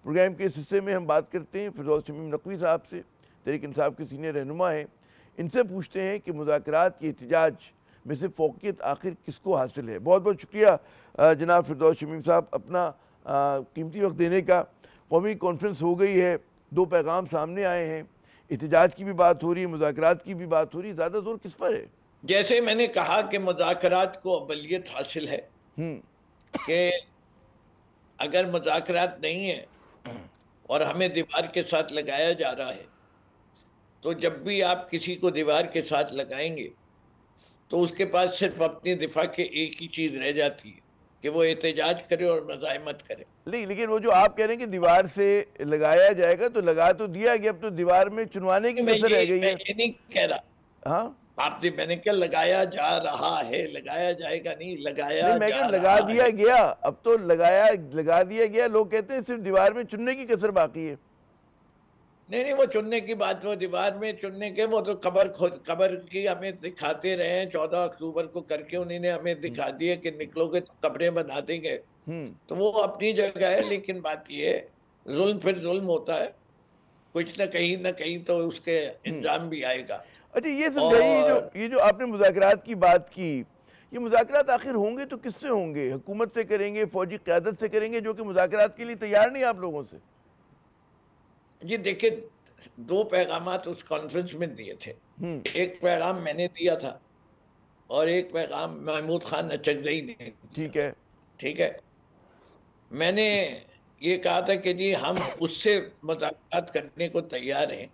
Programme کے اس حصے میں ہم بات کرتے ہیں فردوس شمیم نقوی صاحب سے، تحریک انصاف کے سینئر رہنما ہیں۔ ان سے پوچھتے ہیں کہ مذاکرات کی احتجاج میں سے فوقیت آخر کس کو حاصل ہے؟ بہت بہت شکریہ جناب فردوس شمیم صاحب اپنا قیمتی وقت دینے کا۔ قومی کانفرنس ہو گئی ہے، 2 پیغام سامنے آئے ہیں، احتجاج کی بھی بات ہو رہی ہے، مذاکرات کی بھی بات ہو رہی ہے، زیادہ زور کس پر ہے؟ جیسے میں نے کہا کہ مذاکرات کو اولویت حاصل ہے کہ اگر مذاکرات نہیں ہے اور ہمیں دیوار کے ساتھ لگایا جا رہا ہے تو جب بھی آپ کسی کو دیوار کے ساتھ لگائیں گے تو اس کے پاس صرف اپنی دفاع کے ایک ہی چیز رہ جاتی ہے کہ وہ احتجاج کرے اور مزاحمت کرے۔ نہیں، لیکن وہ جو آپ کہہ رہے ہیں کہ دیوار سے لگایا جائے گا تو لگا تو دیا گیا، اب تو دیوار میں چنوانے کی کسر رہ گئی ہے۔ میں یہ نہیں کہہ رہا، ہاں آپ نے میں نے کہا لگایا جا رہا ہے، لگایا جائے گا نہیں، لگایا نہیں، میں کہ جا لگا رہا دیا ہے۔ گیا، اب تو لگا دیا گیا، لوگ کہتے ہیں صرف دیوار میں چننے کی کسر باقی ہے۔ نہیں وہ چننے کی بات، وہ دیوار میں چننے کے وہ تو قبر کی ہمیں دکھاتے رہے ہیں، 14 اکتوبر کو کر کے انہیں نے ہمیں دکھا دیا کہ نکلو گے تو قبریں بنا دیں گے، تو وہ اپنی جگہ ہے، لیکن بات یہ ہے ظلم پھر ظلم ہوتا ہے، کچھ نہ کہیں تو اس کے انجام بھی آئے گا۔ اچھا یہ سمجھائیے، یہ جو آپ نے مذاکرات کی بات کی، یہ مذاکرات آخر ہوں گے تو کس سے ہوں گے؟ حکومت سے کریں گے، فوجی قیادت سے کریں گے جو کہ مذاکرات کے لیے تیار نہیں آپ لوگوں سے؟ جی دیکھیں 2 پیغامات اس کانفرنس میں دیے تھے، ایک پیغام میں نے دیا تھا اور ایک پیغام محمود خان اچکزئی نے دیا تھا، ٹھیک ہے؟ میں نے یہ کہا تھا کہ جی ہم اس سے مذاکرات کرنے کو تیار ہیں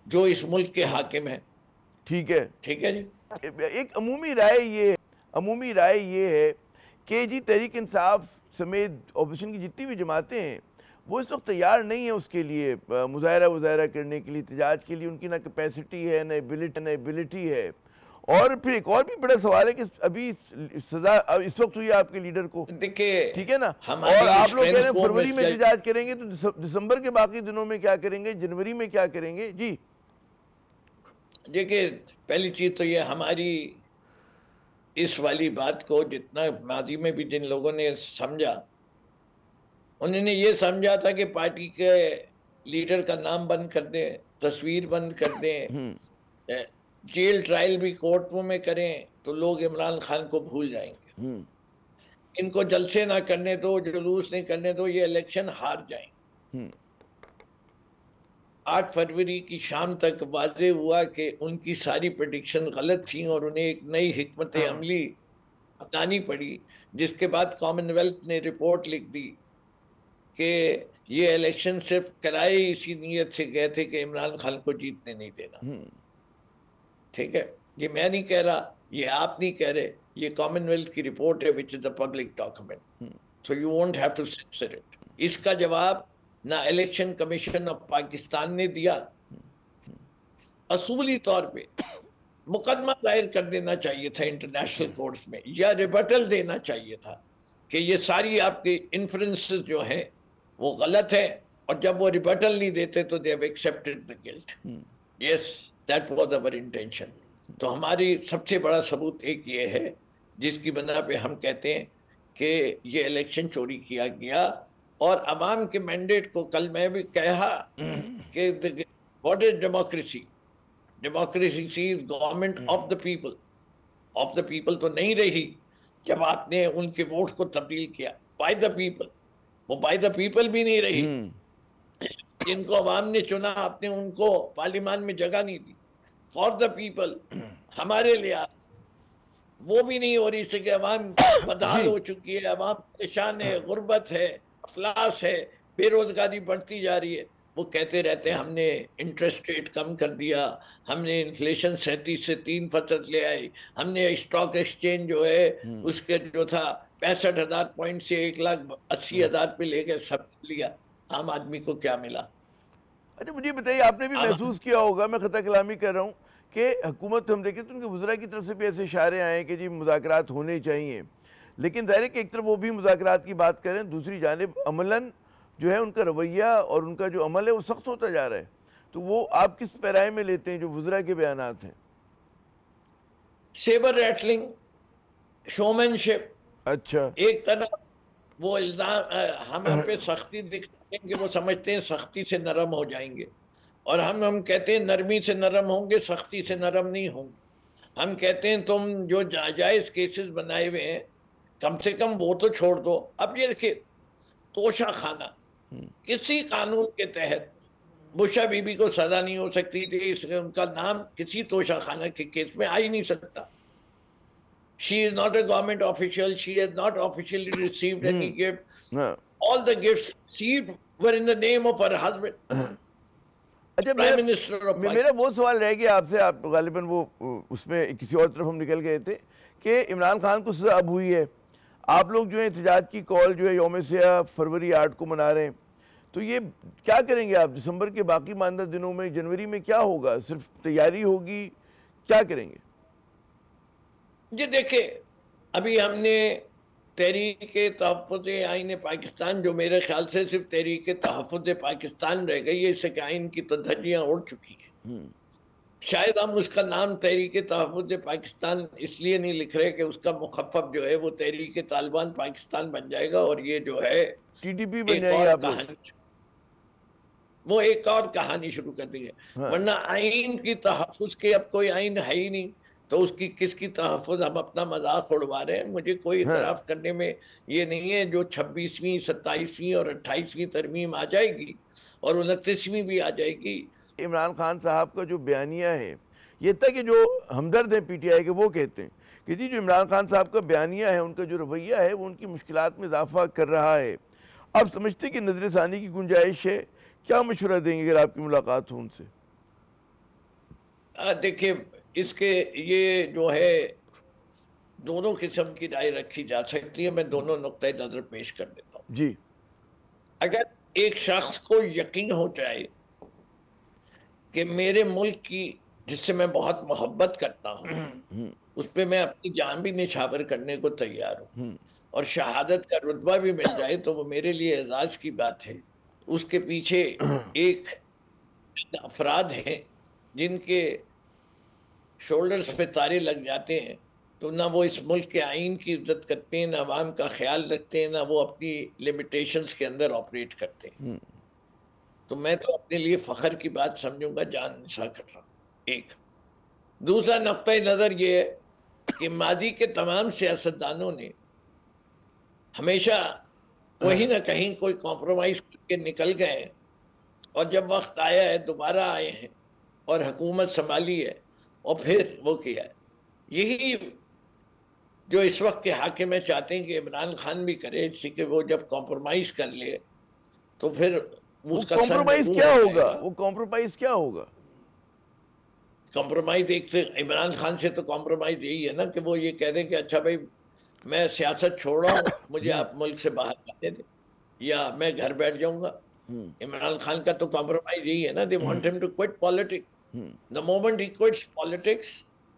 جو اس ملک کے حاکم ہیں، ٹھیک ہے جی۔ ایک عمومی رائے یہ ہے کہ جی تحریک انصاف سمیت اپوزیشن کی جتنی بھی جماعتیں ہیں وہ اس وقت تیار نہیں ہیں اس کے لیے مظاہرہ کرنے کے لیے، احتجاج کے لیے، ان کی نہ کیپیسٹی ہے نہ ایبلٹی ہے۔ اور پھر ایک اور بھی بڑا سوال ہے کہ ابھی سزا اس وقت ہوئی آپ کے لیڈر کو، ٹھیک ہے نا، اور آپ لوگ کہہ رہے ہیں فروری میں احتجاج کریں گے تو دسمبر کے باقی دنوں میں کیا کریں گے، جنوری میں کیا کریں گے؟ جی دیکھیں پہلی چیز تو یہ ہماری اس والی بات کو جتنا ماضی میں بھی جن لوگوں نے سمجھا، انہوں نے یہ سمجھا تھا کہ پارٹی کے لیڈر کا نام بند کر دیں، تصویر بند کر دیں، جیل ٹرائل بھی کورٹوں میں کریں تو لوگ عمران خان کو بھول جائیں گے، ان کو جلسے نہ کرنے دو، جلوس نہیں کرنے دو، یہ الیکشن ہار جائیں گے۔ 8 فروری کی شام تک واضح ہوا کہ ان کی ساری پریڈکشن غلط تھیں اور انہیں ایک نئی حکمت عملی اپنانی پڑی، جس کے بعد کامن ویلتھ نے رپورٹ لکھ دی کہ یہ الیکشن صرف کرائے اسی نیت سے گئے تھے کہ عمران خان کو جیتنے نہیں دینا، ٹھیک ہے؟ یہ میں نہیں کہہ رہا، یہ آپ نہیں کہہ رہے، یہ کامن ویلتھ کی رپورٹ ہے which is a public document, so you won't have to censor it۔ اس کا جواب نہ الیکشن کمیشن آف پاکستان نے دیا، اصولی طور پہ مقدمہ دائر کر دینا چاہیے تھا انٹرنیشنل کورٹس میں، یا ریبٹل دینا چاہیے تھا کہ یہ ساری آپ کے انفرنسز جو ہیں وہ غلط ہیں، اور جب وہ ریبٹل نہیں دیتے تو they have accepted the guilt۔ yes that was our intention۔ تو ہماری سب سے بڑا ثبوت ایک یہ ہے جس کی بنا پہ ہم کہتے ہیں کہ یہ الیکشن چوری کیا گیا، اور عوام کے مینڈیٹ کو کل میں بھی کہا کہ what is democracy؟ democracy is government of the people، of the people تو نہیں رہی جب آپ نے ان کے ووٹ کو تبدیل کیا by the people، وہ by the people بھی نہیں رہی، جن کو عوام نے چنا آپ نے ان کو پارلیمان میں جگہ نہیں دی، for the people ہمارے لحاظ وہ بھی نہیں ہو رہی، سے کہ عوام بدحال ہو چکی ہے، عوام پریشان ہے، غربت ہے، افلاس ہے، بے روزگاری بڑھتی جا رہی ہے۔ وہ کہتے رہتے ہیں ہم نے انٹرسٹ ریٹ کم کر دیا، ہم نے انفلیشن 37 سے 3% لے آئی، ہم نے اسٹاک ایکسچینج جو ہے اس کے جو تھا 65,000 پوائنٹ سے 1,80,000 پہ لے کے سب لیا، عام آدمی کو کیا ملا؟ اچھا مجھے بتائیے، آپ نے بھی محسوس کیا ہوگا، میں خطا کلامی کر رہا ہوں، کہ حکومت ہم دیکھیں تو ان کے وزراء کی طرف سے بھی ایسے اشارے آئے ہیں کہ جی مذاکرات ہونے چاہیے، لیکن ظاہر ہے کہ ایک طرف وہ بھی مذاکرات کی بات کریں، دوسری جانب عملاً جو ہے ان کا رویہ اور ان کا جو عمل ہے وہ سخت ہوتا جا رہا ہے، تو وہ آپ کس پیرائے میں لیتے ہیں جو وزراء کے بیانات ہیں؟ سیبر ریٹلنگ، شومین شپ، اچھا ایک طرف وہ الزام ہم پہ سختی دکھاتے ہیں کہ وہ سمجھتے ہیں سختی سے نرم ہو جائیں گے، اور ہم کہتے ہیں نرمی سے نرم ہوں گے، سختی سے نرم نہیں ہوں گے۔ ہم کہتے ہیں تم جو جائز کیسز بنائے ہوئے ہیں کم سے کم وہ تو چھوڑ دو۔ اب یہ دیکھیں، توشہ خانہ کسی قانون کے تحت بشا بی بی کو سزا نہیں ہو سکتی تھی، اس ان کا نام کسی توشہ خانہ کے کیس میں آ ہی نہیں سکتا۔ She is not a government official. She has not officially received any gift. All the gifts received were in the name of her husband, Prime Minister of Pakistan. میرا وہ سوال رہ گیا آپ سے، آپ غالباً وہ اس میں کسی اور طرف ہم نکل گئے تھے کہ عمران خان کو سزا اب ہوئی ہے، آپ لوگ جو ہے احتجاج کی کال جو ہے یوم سیاہ فروری 8 کو منا رہے ہیں، تو یہ کیا کریں گے آپ دسمبر کے باقی ماندہ دنوں میں؟ جنوری میں کیا ہوگا؟ صرف تیاری ہوگی؟ کیا کریں گے؟ جی دیکھیں، ابھی ہم نے تحریک تحفظ آئین پاکستان، جو میرے خیال سے صرف تحریک تحفظ پاکستان رہ گئی ہے، اس سے کہ آئین کی تو دھجیاں اڑ چکی ہیں۔ شاید ہم اس کا نام تحریک تحفظ پاکستان اس لیے نہیں لکھ رہے کہ اس کا مخفف جو ہے وہ تحریک طالبان پاکستان بن جائے گا، اور یہ جو ہے TTP بن ایک جائے اور گا، کہانی، وہ ایک اور کہانی شروع کر دیں گے۔ ورنہ آئین کی تحفظ کے اب کوئی آئین ہے ہی نہیں، تو اس کی کس کی تحفظ؟ ہم اپنا مذاق اڑوا رہے ہیں۔ مجھے کوئی اعتراف کرنے میں یہ نہیں ہے، جو 26ویں 27ویں اور 28ویں ترمیم آ جائے گی اور 29ویں بھی آ جائے گی۔ عمران خان صاحب کا جو بیانیہ ہے، یہ تھا کہ جو ہمدرد ہیں پی ٹی آئی کے، وہ کہتے ہیں کہ جی جو عمران خان صاحب کا بیانیہ ہے، ان کا جو رویہ ہے، وہ ان کی مشکلات میں اضافہ کر رہا ہے۔ آپ سمجھتے کہ نظر ثانی کی گنجائش ہے؟ کیا مشورہ دیں گے اگر آپ کی ملاقات ہو ان سے؟ دیکھیں، اس کے یہ جو ہے دونوں قسم کی رائے رکھی جا سکتی ہے، میں دونوں نقطۂ نظر پیش کر دیتا ہوں۔ جی، اگر ایک شخص کو یقین ہو جائے کہ میرے ملک کی، جس سے میں بہت محبت کرتا ہوں، اس پہ میں اپنی جان بھی نچھاور کرنے کو تیار ہوں، اور شہادت کا رتبہ بھی مل جائے، تو وہ میرے لیے اعزاز کی بات ہے۔ اس کے پیچھے ایک افراد ہیں جن کے شولڈرز پہ تارے لگ جاتے ہیں، تو نہ وہ اس ملک کے آئین کی عزت کرتے ہیں، نہ عوام کا خیال رکھتے ہیں، نہ وہ اپنی لیمیٹیشنز کے اندر آپریٹ کرتے ہیں۔ تو میں تو اپنے لیے فخر کی بات سمجھوں گا، جان نثار کر رہا ہوں۔ ایک دوسرا نقطۂ نظر یہ ہے کہ ماضی کے تمام سیاستدانوں نے ہمیشہ کہیں نہ کہیں کوئی کمپرومائز کر کے نکل گئے ہیں، اور جب وقت آیا ہے دوبارہ آئے ہیں اور حکومت سنبھالی ہے، اور پھر وہ کیا ہے۔ یہی جو اس وقت کے حاکم چاہتے ہیں کہ عمران خان بھی کرے، اس کہ وہ جب کمپرومائز کر لے تو پھر اس کا کمپرومائز کیا ہوگا؟ وہ کمپرومائز کیا ہوگا؟ کمپرومائز ایک سے عمران خان سے تو کمپرومائز یہی ہے نا کہ وہ یہ کہہ دیں کہ اچھا بھائی میں سیاست چھوڑ رہا ہوں، مجھے آپ ملک سے باہر جانے دیں، یا میں گھر بیٹھ جاؤں گا۔ عمران خان کا تو کمپرومائز یہی ہے نا، they want him to quit politics. The moment he quits politics,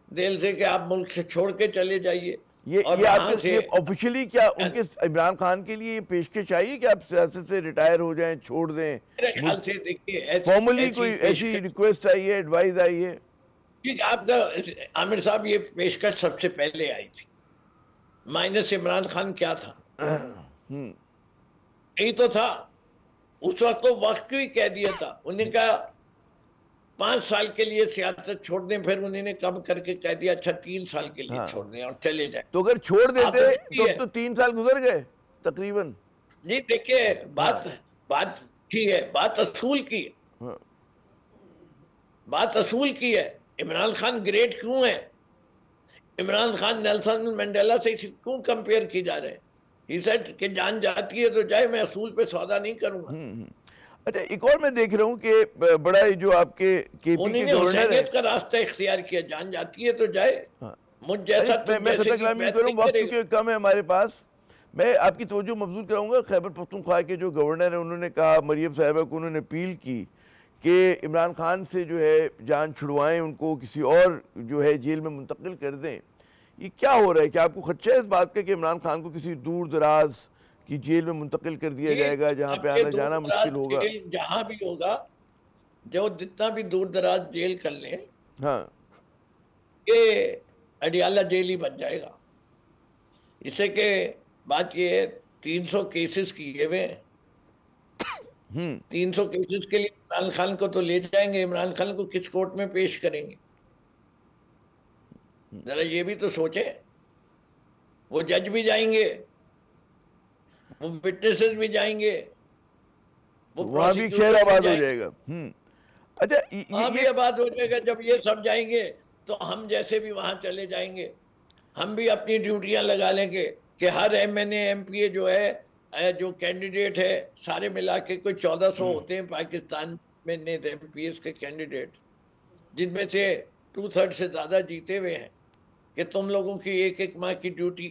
they'll say کہ آپ ملک سے چھوڑ کے چلے جائیے۔ یہ آپ کے آفیشلی کیا ان کے عمران خان کے لیے یہ پیشکش آئی کہ آپ سیاست سے ریٹائر ہو جائیں، چھوڑ دیں؟ میرے خیال سے دیکھیے فارملی کوئی ایسی ریکویسٹ آئی ہے، ایڈوائز آئی ہے؟ آپ کا عامر صاحب، یہ پیشکش سب سے پہلے آئی تھی۔ مائنس عمران خان کیا تھا؟ یہی تو تھا۔ اس وقت تو وقت بھی کہہ دیا تھا، انہوں نے کہا 5 سال کے لیے سیاست چھوڑ دیں، پھر انہوں نے کم کر کے کہہ دیا اچھا 3 سال کے لیے چھوڑ دیں اور چلے جائیں۔ تو اگر چھوڑ دیتے تو 3 سال گزر گئے تقریباً۔ جی دیکھیے، بات کی ہے، بات اصول کی ہے، بات اصول کی ہے۔ عمران خان گریٹ کیوں ہے؟ عمران خان نیلسن منڈیلا سے کیوں کمپیئر کی جا رہے ہیں؟ ہی سیڈ کہ جان جاتی ہے تو جائے، میں اصول پہ سودا نہیں کروں گا۔ اچھا، ایک اور میں دیکھ رہا ہوں کہ بڑا جو آپ کے انہوں نے حسینیت کا راستہ اختیار کیا، جان جاتی ہے تو جائے۔ مجھ جیسا میں خطہ کلامی کروں، وقت کیونکہ کم ہے ہمارے پاس، میں آپ کی توجہ مبذول کراؤں گا۔ خیبر پختونخوا کے جو گورنر ہیں، انہوں نے کہا، مریم صاحبہ کو انہوں نے اپیل کی کہ عمران خان سے جو ہے جان چھڑوائیں، ان کو کسی اور جو ہے جیل میں منتقل کر دیں۔ یہ کیا ہو رہا ہے؟ کیا آپ کو خدشہ ہے اس بات کا کہ عمران خان کو کسی دور دراز کی جیل میں منتقل کر دیا جائے گا جہاں پہ آنا جانا مشکل ہوگا؟ جہاں بھی ہوگا، جو جتنا بھی دور دراز جیل کر لیں، یہ اڈیالہ جیل ہی بن جائے گا۔ اس سے کہ بات یہ ہے 300 کیسز کیے ہوئے ہیں. 300 کیسز کے لیے عمران خان کو تو لے جائیں گے, عمران خان کو کس کورٹ میں پیش کریں گے؟ ذرا یہ بھی تو سوچیں. وہ جج بھی جائیں گے, وہ وٹنسز بھی جائیں گے, وہاں بھی خیر آباد ہو جائے گا. اچھا وہاں بھی آباد ہو جائے گا. جب یہ سب جائیں گے تو ہم جیسے بھی وہاں چلے جائیں گے, ہم بھی اپنی ڈیوٹیاں لگا لیں گے کہ ہر M N A M P A جو ہے, جو کینڈیڈیٹ ہے, سارے ملا کے کوئی 1400 ہوتے ہیں پاکستان میں نیز ایم پی ایس کے کینڈیڈیٹ, جن میں سے 2/3 سے زیادہ جیتے ہوئے ہیں, کہ تم لوگوں کی ایک ماہ کی ڈیوٹی,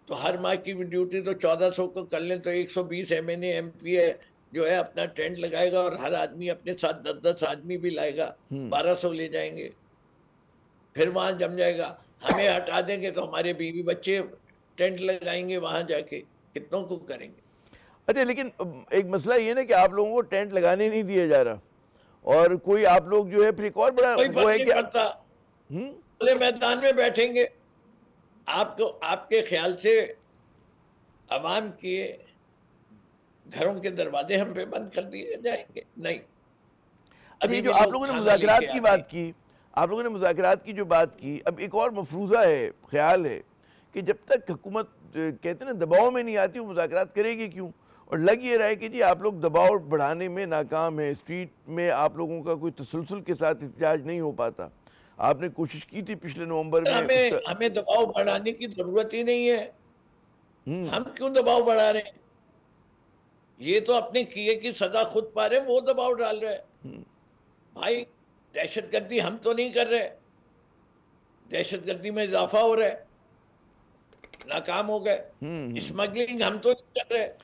تو ہر ماہ کی ڈیوٹی تو 1400 کو کر لیں تو 120 M N A M P A جو ہے اپنا ٹینٹ لگائے گا, اور ہر آدمی اپنے ساتھ 10 آدمی بھی لائے گا, 1200 لے جائیں گے. پھر وہاں جم جائے گا. ہمیں ہٹا دیں گے تو ہمارے بیوی بچے ٹینٹ لگائیں گے وہاں جا کے, کتنوں کو کریں گے؟ اچھا لیکن ایک مسئلہ یہ نا کہ آپ لوگوں کو ٹینٹ لگانے نہیں دیا جا رہا, اور کوئی آپ لوگ جو ہے پھر ایک اور بڑا کوئی وہ فرق ہے نہیں کہ پڑتا, کھلے میدان میں بیٹھیں گے. آپ کے خیال سے عوام کے گھروں کے دروازے ہم پہ بند کر دیے جائیں گے؟ نہیں. ابھی جو آپ لوگوں نے مذاکرات کی بات کی, آپ لوگوں نے مذاکرات کی جو بات کی, اب ایک اور مفروضہ ہے, خیال ہے کہ جب تک حکومت کہتے ہیں نا دباؤ میں نہیں آتی, وہ مذاکرات کرے گی کیوں؟ اور لگ یہ رہا ہے کہ جی آپ لوگ دباؤ بڑھانے میں ناکام ہیں, اسٹریٹ میں آپ لوگوں کا کوئی تسلسل کے ساتھ احتجاج نہیں ہو پاتا. آپ نے کوشش کی تھی پچھلے نومبر میں. ہمیں دباؤ بڑھانے کی ضرورت ہی نہیں ہے. ہم کیوں دباؤ بڑھا رہے ہیں؟ یہ تو اپنے کیے کی سزا خود پا رہے ہیں, وہ دباؤ ڈال رہے ہیں. بھائی دہشت گردی ہم تو نہیں کر رہے, دہشت گردی میں اضافہ ہو رہا ہے, ناکام ہو گئے. اسمگلنگ ہم تو نہیں کر رہے.